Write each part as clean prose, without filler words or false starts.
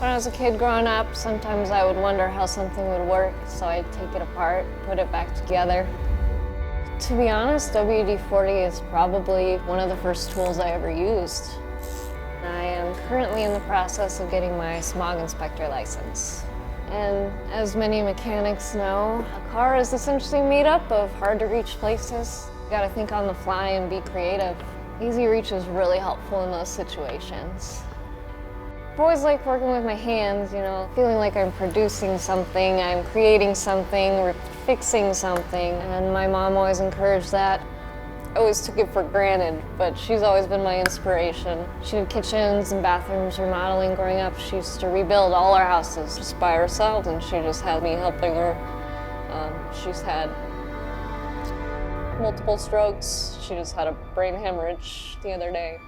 When I was a kid growing up, sometimes I would wonder how something would work, so I'd take it apart, put it back together. To be honest, WD-40 is probably one of the first tools I ever used. I am currently in the process of getting my smog inspector license. And as many mechanics know, a car is essentially made up of hard-to-reach places. You gotta think on the fly and be creative. Easy reach is really helpful in those situations. I've always liked working with my hands, feeling like I'm producing something, I'm creating something, or fixing something, and my mom always encouraged that. I always took it for granted, but she's always been my inspiration. She did kitchens and bathrooms remodeling growing up. She used to rebuild all our houses just by herself, and she just had me helping her. She's had multiple strokes. She just had a brain hemorrhage the other day.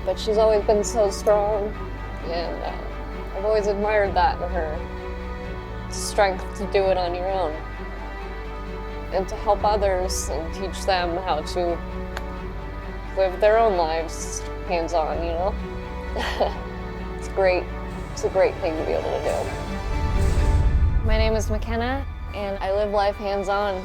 But she's always been so strong, and I've always admired that in her. Strength to do it on your own, and to help others and teach them how to live their own lives hands-on, It's great. It's a great thing to be able to do. My name is Makenna, and I live life hands-on.